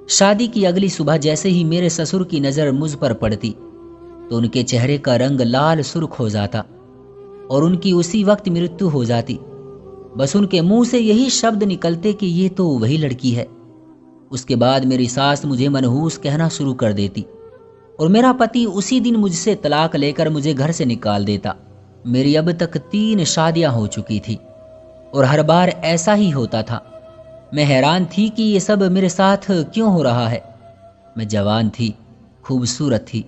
शादी की अगली सुबह जैसे ही मेरे ससुर की नज़र मुझ पर पड़ती तो उनके चेहरे का रंग लाल सुर्ख हो जाता और उनकी उसी वक्त मृत्यु हो जाती। बस उनके मुंह से यही शब्द निकलते कि ये तो वही लड़की है। उसके बाद मेरी सास मुझे मनहूस कहना शुरू कर देती और मेरा पति उसी दिन मुझसे तलाक लेकर मुझे घर से निकाल देता। मेरी अब तक 3 शादियां हो चुकी थी और हर बार ऐसा ही होता था। मैं हैरान थी कि ये सब मेरे साथ क्यों हो रहा है। मैं जवान थी, खूबसूरत थी,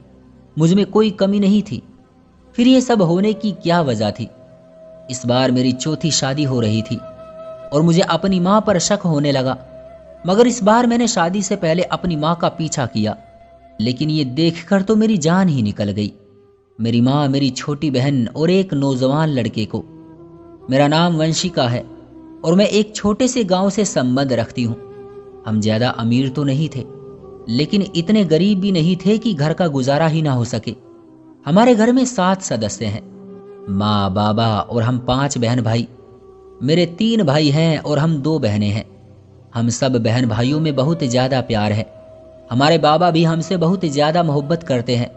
मुझ में कोई कमी नहीं थी, फिर ये सब होने की क्या वजह थी। इस बार मेरी 4थी शादी हो रही थी और मुझे अपनी माँ पर शक होने लगा। मगर इस बार मैंने शादी से पहले अपनी माँ का पीछा किया, लेकिन ये देखकर तो मेरी जान ही निकल गई। मेरी माँ, मेरी छोटी बहन और एक नौजवान लड़के को। मेरा नाम वंशिका है और मैं एक छोटे से गांव से संबंध रखती हूँ। हम ज्यादा अमीर तो नहीं थे, लेकिन इतने गरीब भी नहीं थे कि घर का गुजारा ही ना हो सके। हमारे घर में 7 सदस्य हैं, माँ, बाबा और हम 5 बहन भाई। मेरे 3 भाई हैं और हम 2 बहनें हैं। हम सब बहन भाइयों में बहुत ज़्यादा प्यार है। हमारे बाबा भी हमसे बहुत ज़्यादा मोहब्बत करते हैं,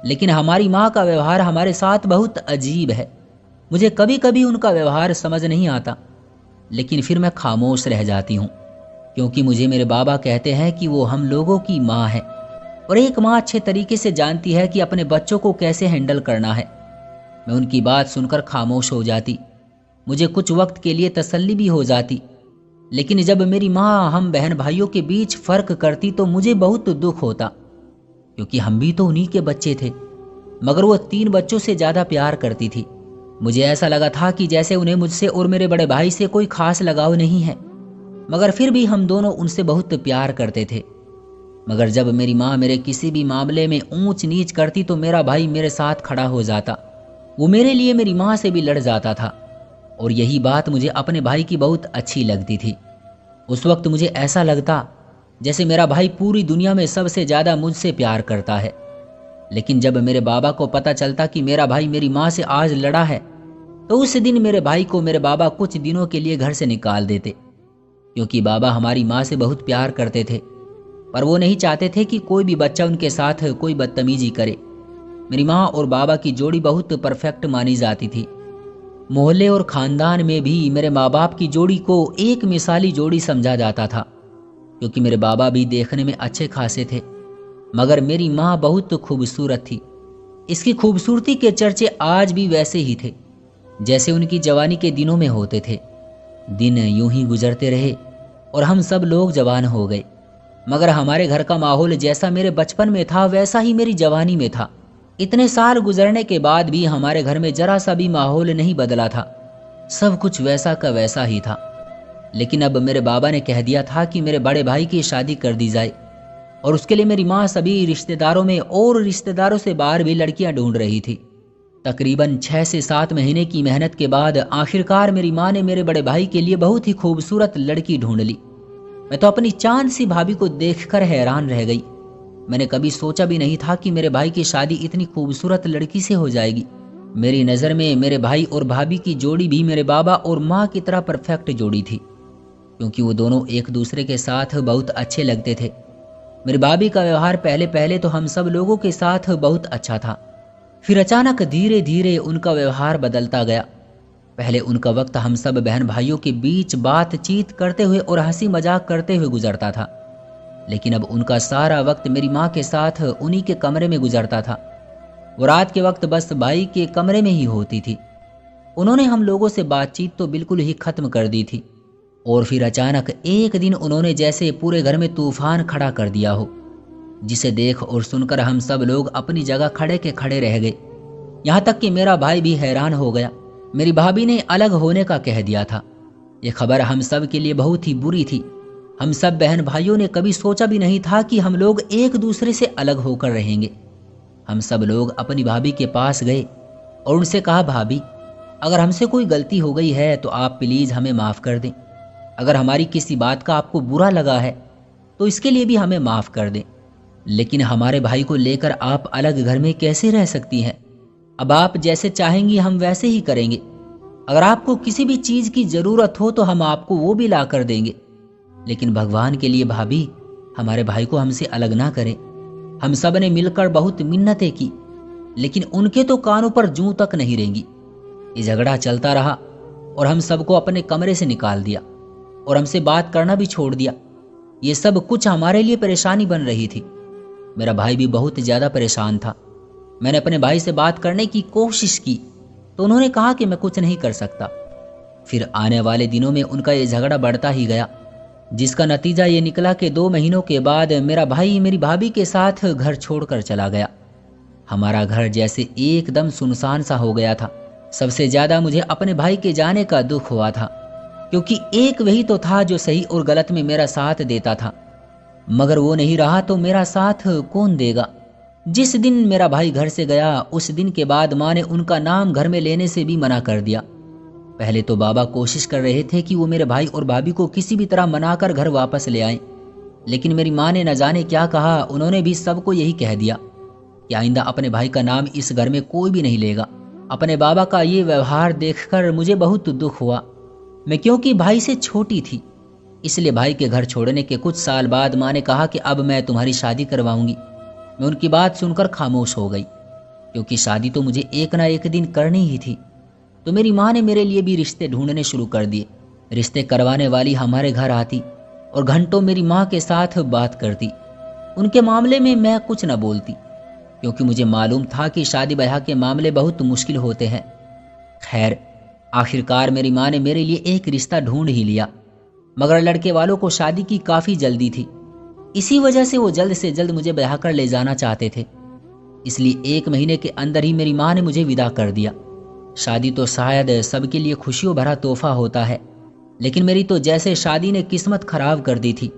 लेकिन हमारी माँ का व्यवहार हमारे साथ बहुत अजीब है। मुझे कभी कभी उनका व्यवहार समझ नहीं आता, लेकिन फिर मैं खामोश रह जाती हूँ, क्योंकि मुझे मेरे बाबा कहते हैं कि वो हम लोगों की माँ है और एक माँ अच्छे तरीके से जानती है कि अपने बच्चों को कैसे हैंडल करना है। मैं उनकी बात सुनकर खामोश हो जाती। मुझे कुछ वक्त के लिए तसल्ली भी हो जाती, लेकिन जब मेरी माँ हम बहन भाइयों के बीच फर्क करती तो मुझे बहुत दुख होता, क्योंकि हम भी तो उन्हीं के बच्चे थे। मगर वो 3 बच्चों से ज़्यादा प्यार करती थी। मुझे ऐसा लगा था कि जैसे उन्हें मुझसे और मेरे बड़े भाई से कोई खास लगाव नहीं है, मगर फिर भी हम दोनों उनसे बहुत प्यार करते थे। मगर जब मेरी माँ मेरे किसी भी मामले में ऊंच नीच करती तो मेरा भाई मेरे साथ खड़ा हो जाता। वो मेरे लिए मेरी माँ से भी लड़ जाता था और यही बात मुझे अपने भाई की बहुत अच्छी लगती थी। उस वक्त मुझे ऐसा लगता जैसे मेरा भाई पूरी दुनिया में सबसे ज़्यादा मुझसे प्यार करता है। लेकिन जब मेरे बाबा को पता चलता कि मेरा भाई मेरी माँ से आज लड़ा है, तो उस दिन मेरे भाई को मेरे बाबा कुछ दिनों के लिए घर से निकाल देते, क्योंकि बाबा हमारी माँ से बहुत प्यार करते थे, पर वो नहीं चाहते थे कि कोई भी बच्चा उनके साथ कोई बदतमीजी करे। मेरी माँ और बाबा की जोड़ी बहुत परफेक्ट मानी जाती थी। मोहल्ले और खानदान में भी मेरे माँ बाप की जोड़ी को एक मिसाली जोड़ी समझा जाता था, क्योंकि मेरे बाबा भी देखने में अच्छे खासे थे, मगर मेरी माँ बहुत खूबसूरत थी। इसकी खूबसूरती के चर्चे आज भी वैसे ही थे जैसे उनकी जवानी के दिनों में होते थे। दिन यूं ही गुजरते रहे और हम सब लोग जवान हो गए, मगर हमारे घर का माहौल जैसा मेरे बचपन में था वैसा ही मेरी जवानी में था। इतने साल गुजरने के बाद भी हमारे घर में जरा सा भी माहौल नहीं बदला था, सब कुछ वैसा का वैसा ही था। लेकिन अब मेरे बाबा ने कह दिया था कि मेरे बड़े भाई की शादी कर दी जाए, और उसके लिए मेरी माँ सभी रिश्तेदारों में और रिश्तेदारों से बाहर भी लड़कियां ढूंढ रही थी। तकरीबन 6 से 7 महीने की मेहनत के बाद आखिरकार मेरी माँ ने मेरे बड़े भाई के लिए बहुत ही खूबसूरत लड़की ढूंढ ली। मैं तो अपनी चांद सी भाभी को देखकर हैरान रह गई। मैंने कभी सोचा भी नहीं था कि मेरे भाई की शादी इतनी खूबसूरत लड़की से हो जाएगी। मेरी नज़र में मेरे भाई और भाभी की जोड़ी भी मेरे बाबा और माँ की तरह परफेक्ट जोड़ी थी, क्योंकि वो दोनों एक दूसरे के साथ बहुत अच्छे लगते थे। मेरी भाभी का व्यवहार पहले पहले तो हम सब लोगों के साथ बहुत अच्छा था, फिर अचानक धीरे धीरे उनका व्यवहार बदलता गया। पहले उनका वक्त हम सब बहन भाइयों के बीच बातचीत करते हुए और हंसी मजाक करते हुए गुजरता था, लेकिन अब उनका सारा वक्त मेरी माँ के साथ उन्हीं के कमरे में गुजरता था। वो रात के वक्त बस भाई के कमरे में ही होती थी। उन्होंने हम लोगों से बातचीत तो बिल्कुल ही खत्म कर दी थी, और फिर अचानक एक दिन उन्होंने जैसे पूरे घर में तूफान खड़ा कर दिया हो, जिसे देख और सुनकर हम सब लोग अपनी जगह खड़े के खड़े रह गए। यहाँ तक कि मेरा भाई भी हैरान हो गया। मेरी भाभी ने अलग होने का कह दिया था। ये खबर हम सब के लिए बहुत ही बुरी थी। हम सब बहन भाइयों ने कभी सोचा भी नहीं था कि हम लोग एक दूसरे से अलग होकर रहेंगे। हम सब लोग अपनी भाभी के पास गए और उनसे कहा, भाभी, अगर हमसे कोई गलती हो गई है तो आप प्लीज़ हमें माफ़ कर दें। अगर हमारी किसी बात का आपको बुरा लगा है तो इसके लिए भी हमें माफ़ कर दें, लेकिन हमारे भाई को लेकर आप अलग घर में कैसे रह सकती हैं? अब आप जैसे चाहेंगी हम वैसे ही करेंगे। अगर आपको किसी भी चीज़ की ज़रूरत हो तो हम आपको वो भी ला कर देंगे, लेकिन भगवान के लिए भाभी, हमारे भाई को हमसे अलग ना करें। हम सब ने मिलकर बहुत मिन्नतें की, लेकिन उनके तो कानों पर जूं तक नहीं रेंगी। ये झगड़ा चलता रहा और हम सबको अपने कमरे से निकाल दिया और हमसे बात करना भी छोड़ दिया। ये सब कुछ हमारे लिए परेशानी बन रही थी। मेरा भाई भी बहुत ज़्यादा परेशान था। मैंने अपने भाई से बात करने की कोशिश की तो उन्होंने कहा कि मैं कुछ नहीं कर सकता। फिर आने वाले दिनों में उनका ये झगड़ा बढ़ता ही गया, जिसका नतीजा ये निकला कि 2 महीनों के बाद मेरा भाई मेरी भाभी के साथ घर छोड़कर चला गया। हमारा घर जैसे एकदम सुनसान सा हो गया था। सबसे ज़्यादा मुझे अपने भाई के जाने का दुख हुआ था, क्योंकि एक वही तो था जो सही और गलत में मेरा साथ देता था। मगर वो नहीं रहा तो मेरा साथ कौन देगा। जिस दिन मेरा भाई घर से गया, उस दिन के बाद माँ ने उनका नाम घर में लेने से भी मना कर दिया। पहले तो बाबा कोशिश कर रहे थे कि वो मेरे भाई और भाभी को किसी भी तरह मनाकर घर वापस ले आएं, लेकिन मेरी माँ ने न जाने क्या कहा। उन्होंने भी सबको यही कह दिया कि आइंदा अपने भाई का नाम इस घर में कोई भी नहीं लेगा। अपने बाबा का ये व्यवहार देखकर मुझे बहुत दुख हुआ। मैं क्योंकि भाई से छोटी थी, इसलिए भाई के घर छोड़ने के कुछ साल बाद माँ ने कहा कि अब मैं तुम्हारी शादी करवाऊंगी। मैं उनकी बात सुनकर खामोश हो गई, क्योंकि शादी तो मुझे एक ना एक दिन करनी ही थी। तो मेरी माँ ने मेरे लिए भी रिश्ते ढूंढने शुरू कर दिए। रिश्ते करवाने वाली हमारे घर आती और घंटों मेरी माँ के साथ बात करती। उनके मामले में मैं कुछ न बोलती, क्योंकि मुझे मालूम था कि शादी ब्याह के मामले बहुत मुश्किल होते हैं। खैर, आखिरकार मेरी माँ ने मेरे लिए एक रिश्ता ढूंढ ही लिया, मगर लड़के वालों को शादी की काफ़ी जल्दी थी। इसी वजह से वो जल्द से जल्द मुझे ब्याह कर ले जाना चाहते थे। इसलिए 1 महीने के अंदर ही मेरी माँ ने मुझे विदा कर दिया। शादी तो शायद सबके लिए खुशियों भरा तोहफा होता है, लेकिन मेरी तो जैसे शादी ने किस्मत खराब कर दी थी।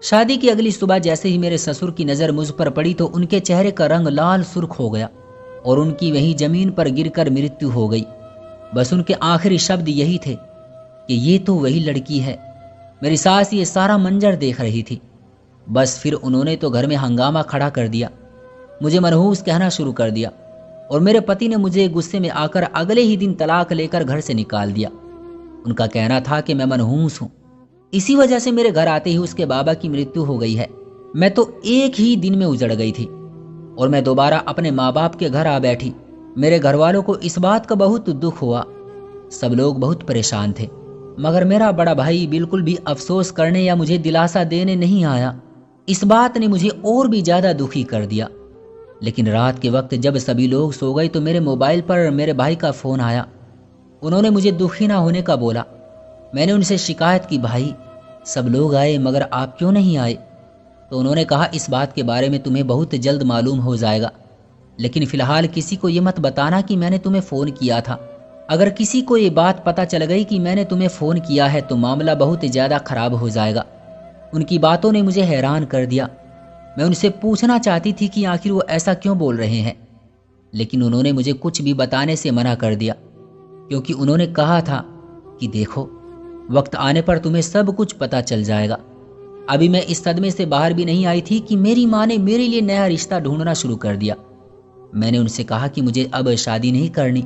शादी की अगली सुबह जैसे ही मेरे ससुर की नज़र मुझ पर पड़ी तो उनके चेहरे का रंग लाल सुर्ख हो गया और उनकी वहीं जमीन पर गिरकर मृत्यु हो गई। बस उनके आखिरी शब्द यही थे कि ये तो वही लड़की है। मेरी सास ये सारा मंजर देख रही थी। बस फिर उन्होंने तो घर में हंगामा खड़ा कर दिया, मुझे मनहूस कहना शुरू कर दिया और मेरे पति ने मुझे गुस्से में आकर अगले ही दिन तलाक लेकर घर से निकाल दिया। उनका कहना था कि मैं मनहूस हूँ, इसी वजह से मेरे घर आते ही उसके बाबा की मृत्यु हो गई है। मैं तो एक ही दिन में उजड़ गई थी और मैं दोबारा अपने माँ बाप के घर आ बैठी। मेरे घर वालों को इस बात का बहुत दुख हुआ। सब लोग बहुत परेशान थे, मगर मेरा बड़ा भाई बिल्कुल भी अफसोस करने या मुझे दिलासा देने नहीं आया। इस बात ने मुझे और भी ज़्यादा दुखी कर दिया। लेकिन रात के वक्त जब सभी लोग सो गए तो मेरे मोबाइल पर मेरे भाई का फ़ोन आया। उन्होंने मुझे दुखी ना होने का बोला। मैंने उनसे शिकायत की, भाई सब लोग आए मगर आप क्यों नहीं आए? तो उन्होंने कहा, इस बात के बारे में तुम्हें बहुत जल्द मालूम हो जाएगा, लेकिन फ़िलहाल किसी को ये मत बताना कि मैंने तुम्हें फ़ोन किया था। अगर किसी को ये बात पता चल गई कि मैंने तुम्हें फ़ोन किया है तो मामला बहुत ज़्यादा ख़राब हो जाएगा। उनकी बातों ने मुझे हैरान कर दिया। मैं उनसे पूछना चाहती थी कि आखिर वो ऐसा क्यों बोल रहे हैं, लेकिन उन्होंने मुझे कुछ भी बताने से मना कर दिया, क्योंकि उन्होंने कहा था कि देखो, वक्त आने पर तुम्हें सब कुछ पता चल जाएगा। अभी मैं इस सदमे से बाहर भी नहीं आई थी कि मेरी माँ ने मेरे लिए नया रिश्ता ढूंढना शुरू कर दिया। मैंने उनसे कहा कि मुझे अब शादी नहीं करनी,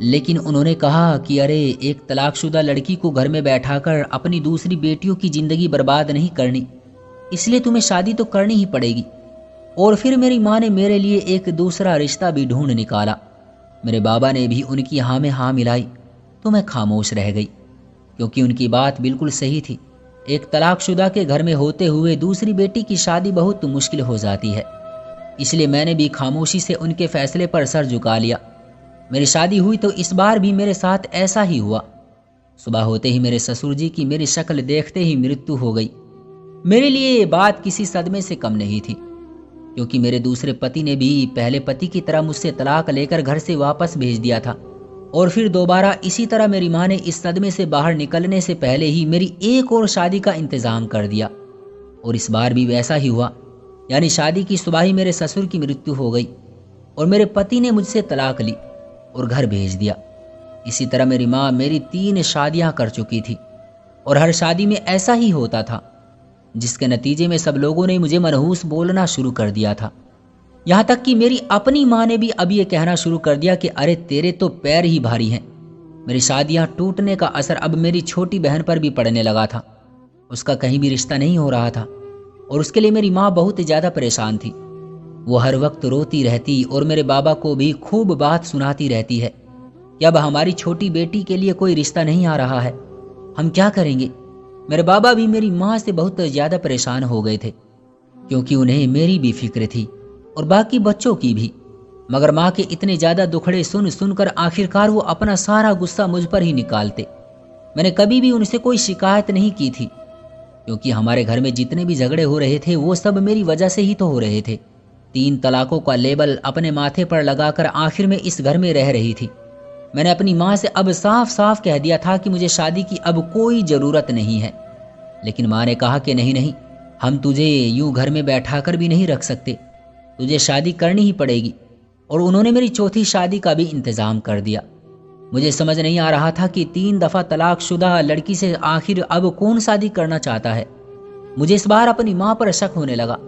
लेकिन उन्होंने कहा कि अरे, एक तलाकशुदा लड़की को घर में बैठाकर अपनी दूसरी बेटियों की ज़िंदगी बर्बाद नहीं करनी, इसलिए तुम्हें शादी तो करनी ही पड़ेगी। और फिर मेरी माँ ने मेरे लिए एक दूसरा रिश्ता भी ढूंढ निकाला। मेरे बाबा ने भी उनकी हाँ में हाँ मिलाई तो मैं खामोश रह गई, क्योंकि उनकी बात बिल्कुल सही थी। एक तलाकशुदा के घर में होते हुए दूसरी बेटी की शादी बहुत मुश्किल हो जाती है। इसलिए मैंने भी खामोशी से उनके फैसले पर सर झुका लिया। मेरी शादी हुई तो इस बार भी मेरे साथ ऐसा ही हुआ। सुबह होते ही मेरे ससुर जी की मेरी शक्ल देखते ही मृत्यु हो गई। मेरे लिए ये बात किसी सदमे से कम नहीं थी, क्योंकि मेरे दूसरे पति ने भी पहले पति की तरह मुझसे तलाक लेकर घर से वापस भेज दिया था और फिर दोबारा इसी तरह मेरी माँ ने इस सदमे से बाहर निकलने से पहले ही मेरी एक और शादी का इंतज़ाम कर दिया। और इस बार भी वैसा ही हुआ, यानी शादी की सुबह ही मेरे ससुर की मृत्यु हो गई और मेरे पति ने मुझसे तलाक ली और घर भेज दिया। इसी तरह मेरी माँ मेरी 3 शादियाँ कर चुकी थी और हर शादी में ऐसा ही होता था, जिसके नतीजे में सब लोगों ने मुझे मनहूस बोलना शुरू कर दिया था। यहाँ तक कि मेरी अपनी माँ ने भी अब ये कहना शुरू कर दिया कि अरे, तेरे तो पैर ही भारी हैं। मेरी शादियाँ टूटने का असर अब मेरी छोटी बहन पर भी पड़ने लगा था। उसका कहीं भी रिश्ता नहीं हो रहा था और उसके लिए मेरी माँ बहुत ज़्यादा परेशान थी। वो हर वक्त रोती रहती और मेरे बाबा को भी खूब बात सुनाती रहती है कि अब हमारी छोटी बेटी के लिए कोई रिश्ता नहीं आ रहा है, हम क्या करेंगे। मेरे बाबा भी मेरी माँ से बहुत ज़्यादा परेशान हो गए थे, क्योंकि उन्हें मेरी भी फिक्र थी और बाकी बच्चों की भी। मगर माँ के इतने ज़्यादा दुखड़े सुन सुनकर आखिरकार वो अपना सारा गुस्सा मुझ पर ही निकालते। मैंने कभी भी उनसे कोई शिकायत नहीं की थी, क्योंकि हमारे घर में जितने भी झगड़े हो रहे थे वो सब मेरी वजह से ही तो हो रहे थे। 3 तलाकों का लेबल अपने माथे पर लगाकर आखिर में इस घर में रह रही थी। मैंने अपनी माँ से अब साफ साफ कह दिया था कि मुझे शादी की अब कोई ज़रूरत नहीं है, लेकिन माँ ने कहा कि नहीं नहीं, हम तुझे यूं घर में बैठा कर भी नहीं रख सकते, तुझे शादी करनी ही पड़ेगी। और उन्होंने मेरी चौथी शादी का भी इंतज़ाम कर दिया। मुझे समझ नहीं आ रहा था कि 3 दफ़ा तलाकशुदा लड़की से आखिर अब कौन शादी करना चाहता है। मुझे इस बार अपनी माँ पर शक होने लगा।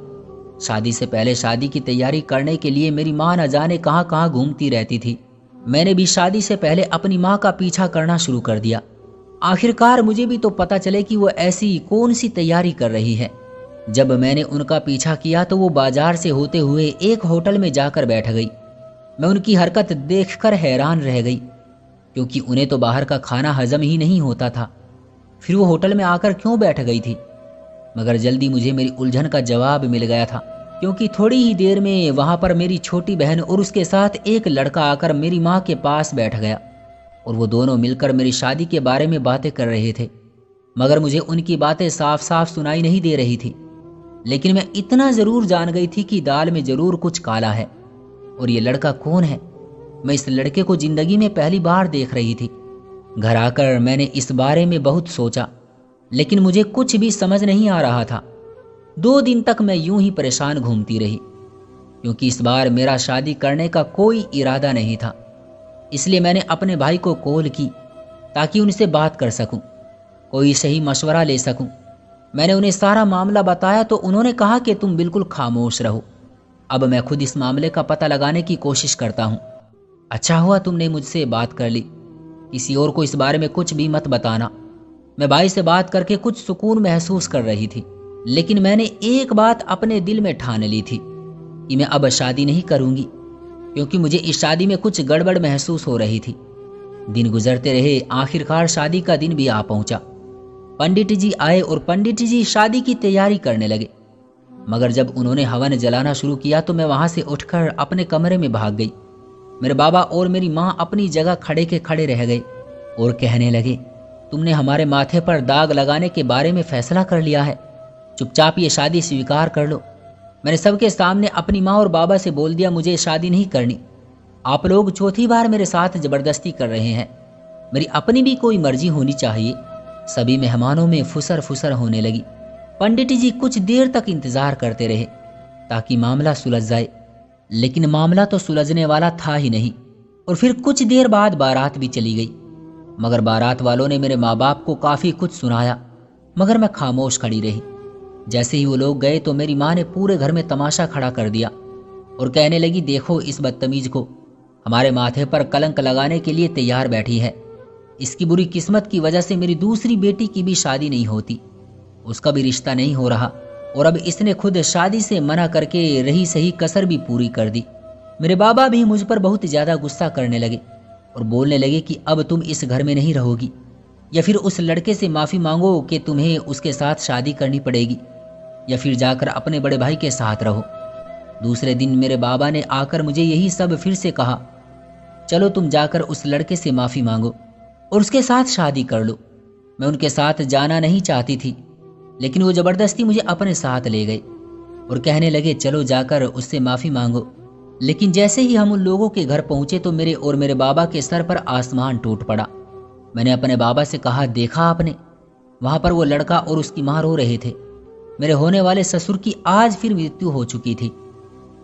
शादी से पहले शादी की तैयारी करने के लिए मेरी माँ न जाने कहाँ कहाँ घूमती रहती थी। मैंने भी शादी से पहले अपनी माँ का पीछा करना शुरू कर दिया। आखिरकार मुझे भी तो पता चले कि वो ऐसी कौन सी तैयारी कर रही है। जब मैंने उनका पीछा किया तो वो बाजार से होते हुए एक होटल में जाकर बैठ गई। मैं उनकी हरकत देखकर हैरान रह गई, क्योंकि उन्हें तो बाहर का खाना हजम ही नहीं होता था, फिर वो होटल में आकर क्यों बैठ गई थी। मगर जल्दी मुझे मेरी उलझन का जवाब मिल गया था, क्योंकि थोड़ी ही देर में वहाँ पर मेरी छोटी बहन और उसके साथ एक लड़का आकर मेरी माँ के पास बैठ गया और वो दोनों मिलकर मेरी शादी के बारे में बातें कर रहे थे। मगर मुझे उनकी बातें साफ साफ सुनाई नहीं दे रही थी, लेकिन मैं इतना ज़रूर जान गई थी कि दाल में ज़रूर कुछ काला है। और ये लड़का कौन है? मैं इस लड़के को ज़िंदगी में पहली बार देख रही थी। घर आकर मैंने इस बारे में बहुत सोचा, लेकिन मुझे कुछ भी समझ नहीं आ रहा था। 2 दिन तक मैं यूं ही परेशान घूमती रही, क्योंकि इस बार मेरा शादी करने का कोई इरादा नहीं था। इसलिए मैंने अपने भाई को कॉल की ताकि उनसे बात कर सकूं, कोई सही मशवरा ले सकूं। मैंने उन्हें सारा मामला बताया तो उन्होंने कहा कि तुम बिल्कुल खामोश रहो, अब मैं खुद इस मामले का पता लगाने की कोशिश करता हूँ। अच्छा हुआ तुमने मुझसे बात कर ली, किसी और को इस बारे में कुछ भी मत बताना। मैं भाई से बात करके कुछ सुकून महसूस कर रही थी, लेकिन मैंने एक बात अपने दिल में ठान ली थी कि मैं अब शादी नहीं करूंगी, क्योंकि मुझे इस शादी में कुछ गड़बड़ महसूस हो रही थी। दिन गुजरते रहे, आखिरकार शादी का दिन भी आ पहुंचा। पंडित जी आए और पंडित जी शादी की तैयारी करने लगे। मगर जब उन्होंने हवन जलाना शुरू किया तो मैं वहां से उठकर अपने कमरे में भाग गई। मेरे बाबा और मेरी माँ अपनी जगह खड़े के खड़े रह गए और कहने लगे, तुमने हमारे माथे पर दाग लगाने के बारे में फैसला कर लिया है, चुपचाप ये शादी स्वीकार कर लो। मैंने सबके सामने अपनी माँ और बाबा से बोल दिया, मुझे शादी नहीं करनी। आप लोग चौथी बार मेरे साथ जबरदस्ती कर रहे हैं, मेरी अपनी भी कोई मर्जी होनी चाहिए। सभी मेहमानों में फुसर फुसर होने लगी। पंडित जी कुछ देर तक इंतजार करते रहे ताकि मामला सुलझ जाए, लेकिन मामला तो सुलझने वाला था ही नहीं। और फिर कुछ देर बाद बारात भी चली गई। मगर बारात वालों ने मेरे माँ बाप को काफ़ी कुछ सुनाया, मगर मैं खामोश खड़ी रही। जैसे ही वो लोग गए तो मेरी माँ ने पूरे घर में तमाशा खड़ा कर दिया और कहने लगी, देखो इस बदतमीज को, हमारे माथे पर कलंक लगाने के लिए तैयार बैठी है। इसकी बुरी किस्मत की वजह से मेरी दूसरी बेटी की भी शादी नहीं होती, उसका भी रिश्ता नहीं हो रहा, और अब इसने खुद शादी से मना करके रही सही कसर भी पूरी कर दी। मेरे बाबा भी मुझ पर बहुत ज़्यादा गुस्सा करने लगे और बोलने लगे कि अब तुम इस घर में नहीं रहोगी, या फिर उस लड़के से माफ़ी मांगो कि तुम्हें उसके साथ शादी करनी पड़ेगी, या फिर जाकर अपने बड़े भाई के साथ रहो। दूसरे दिन मेरे बाबा ने आकर मुझे यही सब फिर से कहा, चलो तुम जाकर उस लड़के से माफ़ी मांगो और उसके साथ शादी कर लो। मैं उनके साथ जाना नहीं चाहती थी, लेकिन वो ज़बरदस्ती मुझे अपने साथ ले गए और कहने लगे, चलो जाकर उससे माफ़ी मांगो। लेकिन जैसे ही हम उन लोगों के घर पहुंचे तो मेरे और मेरे बाबा के सर पर आसमान टूट पड़ा। मैंने अपने बाबा से कहा, देखा आपने, वहाँ पर वो लड़का और उसकी माँ रो रहे थे। मेरे होने वाले ससुर की आज फिर मृत्यु हो चुकी थी।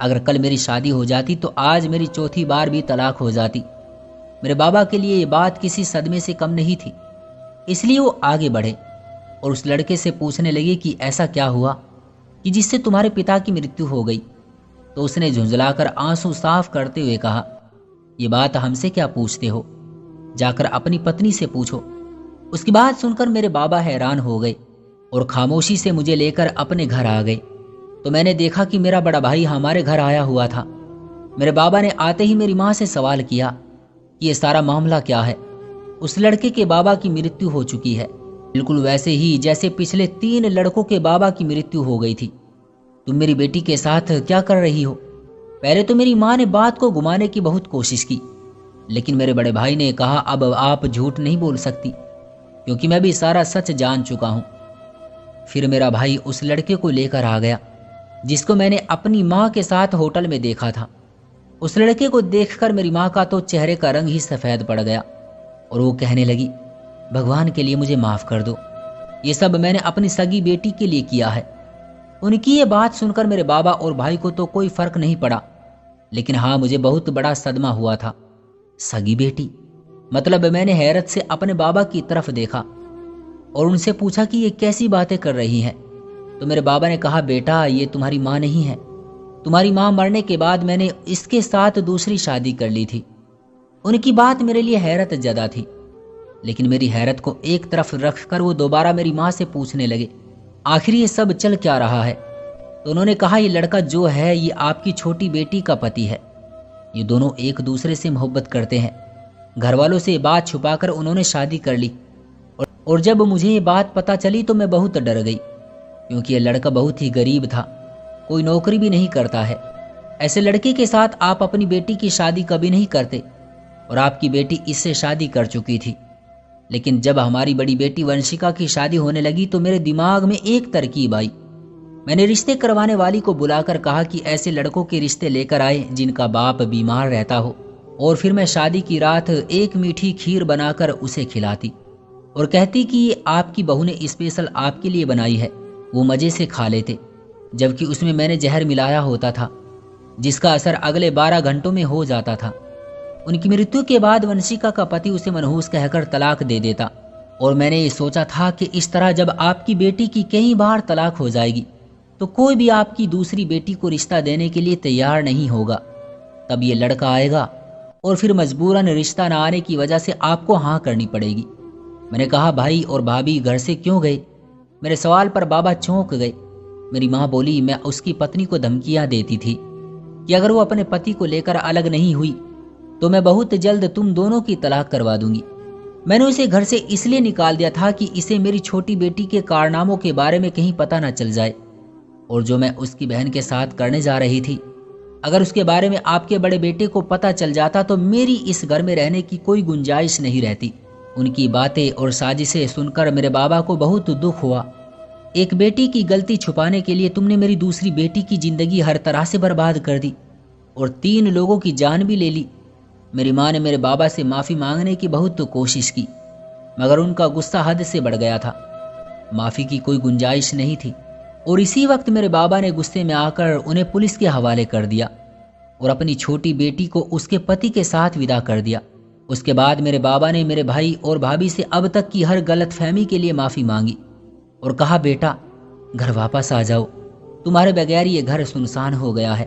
अगर कल मेरी शादी हो जाती तो आज मेरी चौथी बार भी तलाक हो जाती। मेरे बाबा के लिए ये बात किसी सदमे से कम नहीं थी, इसलिए वो आगे बढ़े और उस लड़के से पूछने लगे कि ऐसा क्या हुआ कि जिससे तुम्हारे पिता की मृत्यु हो गई। तो उसने झुंझलाकर आंसू साफ करते हुए कहा, ये बात हमसे क्या पूछते हो, जाकर अपनी पत्नी से पूछो। उसकी बात सुनकर मेरे बाबा हैरान हो गए और खामोशी से मुझे लेकर अपने घर आ गए। तो मैंने देखा कि मेरा बड़ा भाई हमारे घर आया हुआ था। मेरे बाबा ने आते ही मेरी माँ से सवाल किया कि ये सारा मामला क्या है। उस लड़के के बाबा की मृत्यु हो चुकी है, बिल्कुल वैसे ही जैसे पिछले 3 लड़कों के बाबा की मृत्यु हो गई थी। तुम मेरी बेटी के साथ क्या कर रही हो? पहले तो मेरी माँ ने बात को घुमाने की बहुत कोशिश की, लेकिन मेरे बड़े भाई ने कहा अब आप झूठ नहीं बोल सकती, क्योंकि मैं भी सारा सच जान चुका हूं। फिर मेरा भाई उस लड़के को लेकर आ गया जिसको मैंने अपनी माँ के साथ होटल में देखा था। उस लड़के को देखकर मेरी माँ का तो चेहरे का रंग ही सफ़ेद पड़ गया और वो कहने लगी, भगवान के लिए मुझे माफ़ कर दो, ये सब मैंने अपनी सगी बेटी के लिए किया है। उनकी ये बात सुनकर मेरे बाबा और भाई को तो कोई फर्क नहीं पड़ा, लेकिन हाँ मुझे बहुत बड़ा सदमा हुआ था। सगी बेटी मतलब मैंने हैरत से अपने बाबा की तरफ देखा और उनसे पूछा कि ये कैसी बातें कर रही हैं। तो मेरे बाबा ने कहा, बेटा ये तुम्हारी माँ नहीं है, तुम्हारी माँ मरने के बाद मैंने इसके साथ दूसरी शादी कर ली थी। उनकी बात मेरे लिए हैरत ज़्यादा थी, लेकिन मेरी हैरत को एक तरफ रखकर वो दोबारा मेरी माँ से पूछने लगे, आखिर ये सब चल क्या रहा है? तो उन्होंने कहा, ये लड़का जो है ये आपकी छोटी बेटी का पति है। ये दोनों एक दूसरे से मोहब्बत करते हैं। घर वालों से ये बात छुपाकर उन्होंने शादी कर ली और जब मुझे ये बात पता चली तो मैं बहुत डर गई, क्योंकि ये लड़का बहुत ही गरीब था, कोई नौकरी भी नहीं करता है। ऐसे लड़के के साथ आप अपनी बेटी की शादी कभी नहीं करते और आपकी बेटी इससे शादी कर चुकी थी। लेकिन जब हमारी बड़ी बेटी वंशिका की शादी होने लगी तो मेरे दिमाग में एक तरकीब आई। मैंने रिश्ते करवाने वाली को बुलाकर कहा कि ऐसे लड़कों के रिश्ते लेकर आए जिनका बाप बीमार रहता हो, और फिर मैं शादी की रात एक मीठी खीर बनाकर उसे खिलाती और कहती कि ये आपकी बहू ने स्पेशल आपके लिए बनाई है। वो मज़े से खा लेते, जबकि उसमें मैंने जहर मिलाया होता था जिसका असर अगले 12 घंटों में हो जाता था। उनकी मृत्यु के बाद वंशिका का पति उसे मनहूस कहकर तलाक दे देता और मैंने ये सोचा था कि इस तरह जब आपकी बेटी की कई बार तलाक हो जाएगी तो कोई भी आपकी दूसरी बेटी को रिश्ता देने के लिए तैयार नहीं होगा। तब ये लड़का आएगा और फिर मजबूरन रिश्ता न आने की वजह से आपको हाँ करनी पड़ेगी। मैंने कहा, भाई और भाभी घर से क्यों गए? मेरे सवाल पर बाबा चौंक गए। मेरी माँ बोली, मैं उसकी पत्नी को धमकियाँ देती थी कि अगर वो अपने पति को लेकर अलग नहीं हुई तो मैं बहुत जल्द तुम दोनों की तलाक करवा दूंगी। मैंने उसे घर से इसलिए निकाल दिया था कि इसे मेरी छोटी बेटी के कारनामों के बारे में कहीं पता न चल जाए, और जो मैं उसकी बहन के साथ करने जा रही थी, अगर उसके बारे में आपके बड़े बेटे को पता चल जाता तो मेरी इस घर में रहने की कोई गुंजाइश नहीं रहती। उनकी बातें और साजिशें सुनकर मेरे बाबा को बहुत दुख हुआ। एक बेटी की गलती छुपाने के लिए तुमने मेरी दूसरी बेटी की जिंदगी हर तरह से बर्बाद कर दी और 3 लोगों की जान भी ले ली। मेरी माँ ने मेरे बाबा से माफ़ी मांगने की बहुत कोशिश की, मगर उनका गुस्सा हद से बढ़ गया था। माफ़ी की कोई गुंजाइश नहीं थी और इसी वक्त मेरे बाबा ने गुस्से में आकर उन्हें पुलिस के हवाले कर दिया और अपनी छोटी बेटी को उसके पति के साथ विदा कर दिया। उसके बाद मेरे बाबा ने मेरे भाई और भाभी से अब तक की हर गलतफहमी के लिए माफ़ी मांगी और कहा, बेटा घर वापस आ जाओ, तुम्हारे बगैर ये घर सुनसान हो गया है।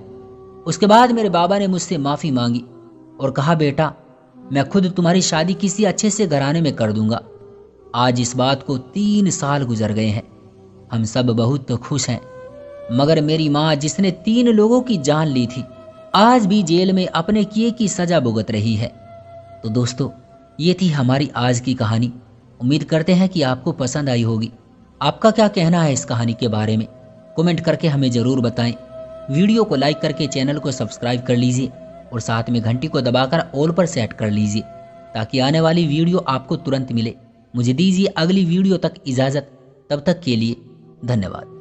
उसके बाद मेरे बाबा ने मुझसे माफ़ी मांगी और कहा, बेटा मैं खुद तुम्हारी शादी किसी अच्छे से घराने में कर दूंगा। आज इस बात को 3 साल गुजर गए हैं। हम सब बहुत खुश हैं, मगर मेरी माँ जिसने 3 लोगों की जान ली थी आज भी जेल में अपने किए की सजा भुगत रही है। तो दोस्तों, ये थी हमारी आज की कहानी। उम्मीद करते हैं कि आपको पसंद आई होगी। आपका क्या कहना है इस कहानी के बारे में? कमेंट करके हमें ज़रूर बताएं। वीडियो को लाइक करके चैनल को सब्सक्राइब कर लीजिए और साथ में घंटी को दबाकर ऑल पर सेट कर लीजिए ताकि आने वाली वीडियो आपको तुरंत मिले। मुझे दीजिए अगली वीडियो तक इजाज़त। तब तक के लिए धन्यवाद।